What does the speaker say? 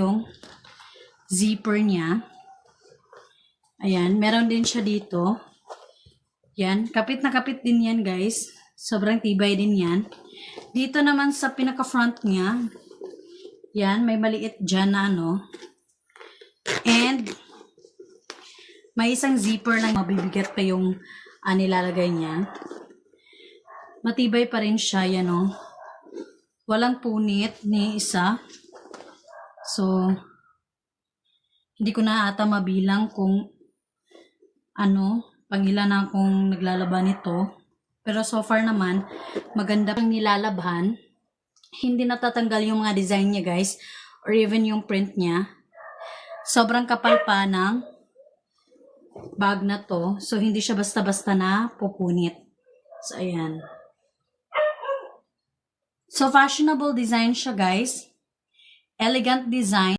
yung zipper niya. Ayan, meron din siya dito. Yan, kapit na kapit din yan guys. Sobrang tibay din yan. Dito naman sa pinaka-front niya, yan, may maliit dyan na ano. And, may isang zipper na mabibigat pa yung nilalagay niya. Matibay pa rin siya, yan o. Walang punit ni isa. So, hindi ko na ata mabilang kung pangilan na akong naglalaban nito. Pero so far naman, maganda pang nilalabhan. Hindi natatanggal yung mga design niya guys, or even yung print niya. Sobrang kapal pa ng bag na to. So, hindi siya basta-basta na pupunit. So, ayan. So, fashionable design siya guys. Elegant design.